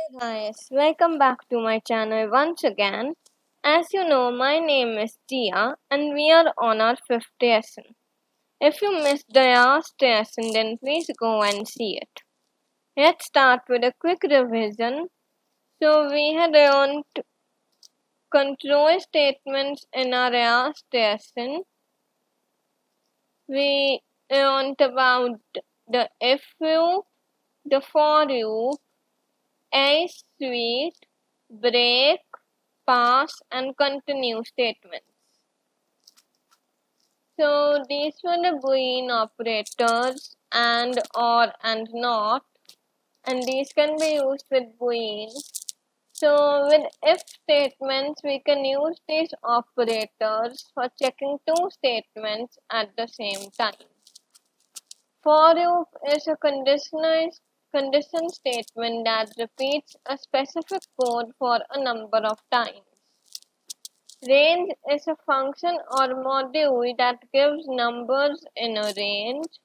Hey guys, welcome back to my channel once again. As you know, my name is Jiya and we are on our fifth lesson. If you missed the last lesson, then please go and see it. Let's start with a quick revision. So we had learned control statements in our last lesson. We learned about the if loop, the for loop, else switch, break, pass, and continue statements. So these were the Boolean operators and, or, and not, and these can be used with Boolean. So with if statements, we can use these operators for checking two statements at the same time. For loop is a condition statement that repeats a specific code for a number of times. Range is a function or module that gives numbers in a range.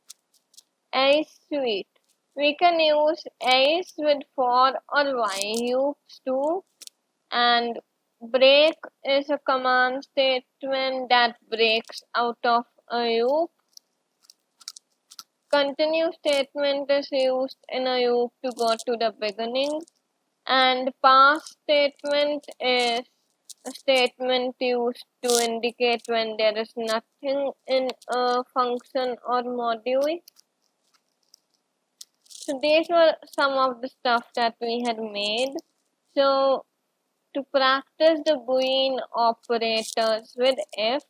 Else switch. We can use else with for or while loops too. And break is a command statement that breaks out of a loop. Continue statement is used in a loop to go to the beginning. And pass statement is a statement used to indicate when there is nothing in a function or module. So these were some of the stuff that we had made. So to practice the Boolean operators with if,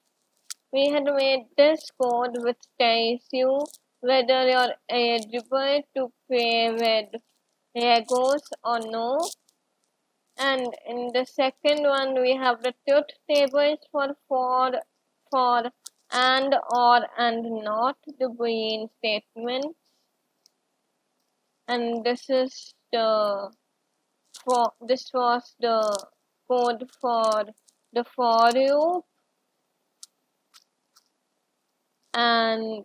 we had made this code which tells you whether you're eligible to pay with Legos or no. And in the second one, we have the truth tables for, and, or, and not, the Boolean statements. And this is this was the code for the for loop. And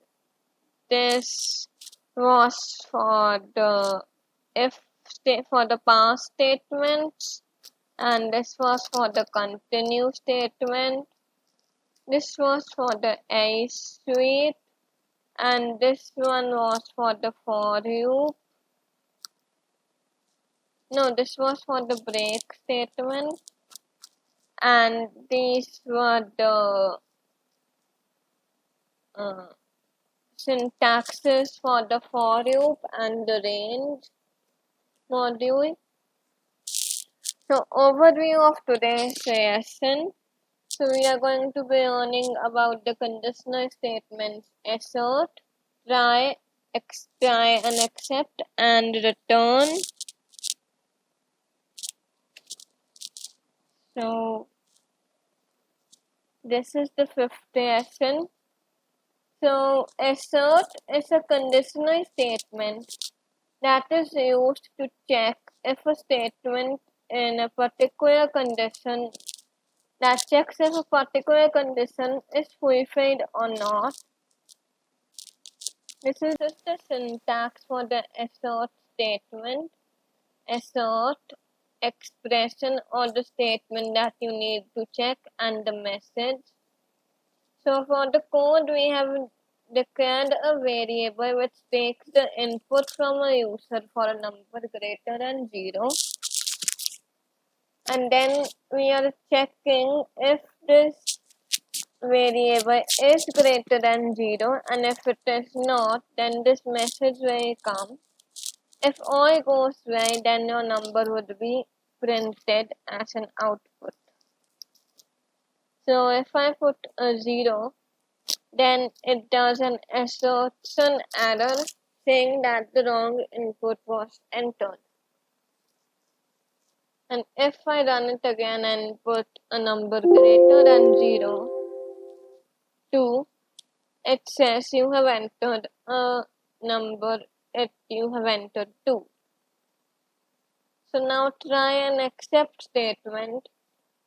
this was for the for the pass statements. And this was for the continue statement. This was for the else switch, and this one was for the for loop. No, this was for the break statement, and these were the syntaxes for the for loop and the range module. So overview of today's lesson. So we are going to be learning about the conditional statements assert, try and accept, and return. So this is the fifth lesson. So assert is a conditional statement that is used to check if a statement in a particular condition that checks if a particular condition is fulfilled or not. This is just the syntax for the assert statement. Assert, expression or the statement that you need to check, and the message. So for the code, we have declared a variable which takes the input from a user for a number greater than 0. And then we are checking if this variable is greater than 0, and if it is not, then this message will come. If all goes well, then your number would be printed as an output. So if I put a 0, then it does an assertion error saying that the wrong input was entered. And if I run it again and put a number greater than 0, 2, it says you have entered a number, you have entered 2. So now try and accept statement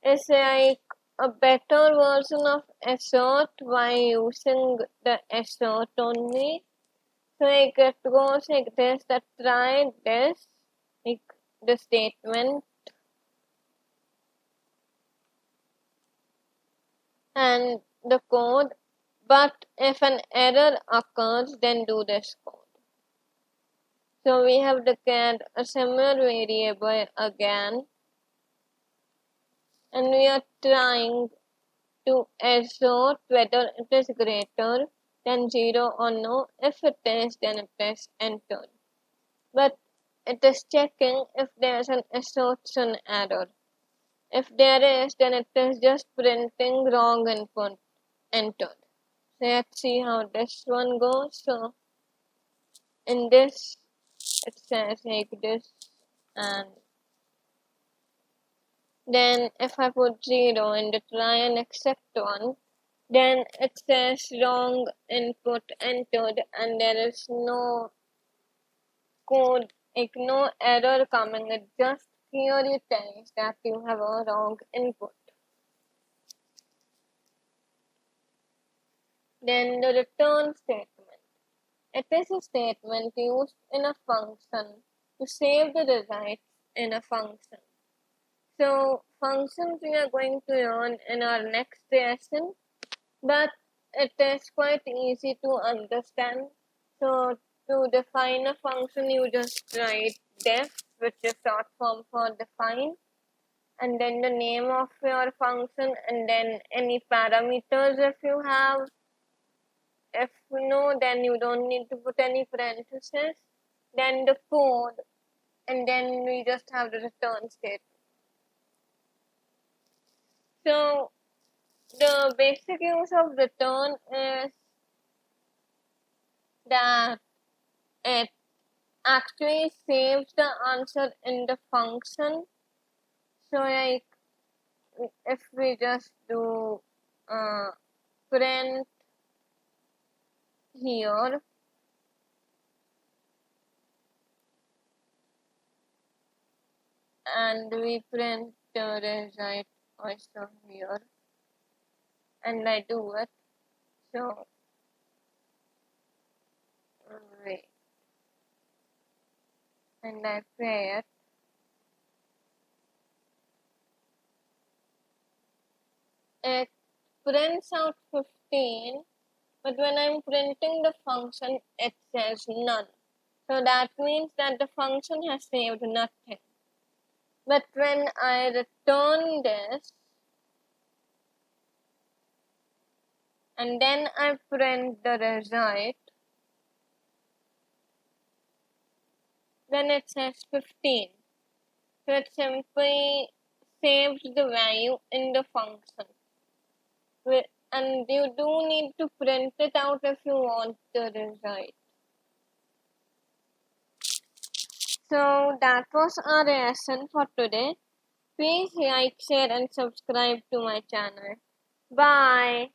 is like a better version of assert by using the assert only. So it goes like this, that try this, like the statement and the code, but if an error occurs, then do this code. So we have declared a similar variable again, and we are trying to assert whether it is greater than 0 or no. If it is, then it is entered. But it is checking if there is an assertion error. If there is, then it is just printing wrong input entered. So let's see how this one goes. So in this, it says like this, and then if I put 0 in the try and accept one, then it says wrong input entered, and there is no code, like no error coming. It just clearly tells that you have a wrong input. Then the return statement. It is a statement used in a function to save the results in a function. So functions we are going to learn in our next lesson, but it is quite easy to understand. So to define a function, you just write def, which is short form for define, and then the name of your function, and then any parameters if you have. If no, then you don't need to put any parentheses. Then the code, and then we just have the return statement. So the basic use of return is that it actually saves the answer in the function. So like if we just do print here, and we print the result also here, and I do it. So wait, and I play it. It prints out 15, but when I'm printing the function, it says none. So that means that the function has saved nothing. But when I return this, and then I print the result, then it says 15. So it simply saves the value in the function. And you do need to print it out if you want the result. So that was our lesson for today. Please like, share and subscribe to my channel. Bye.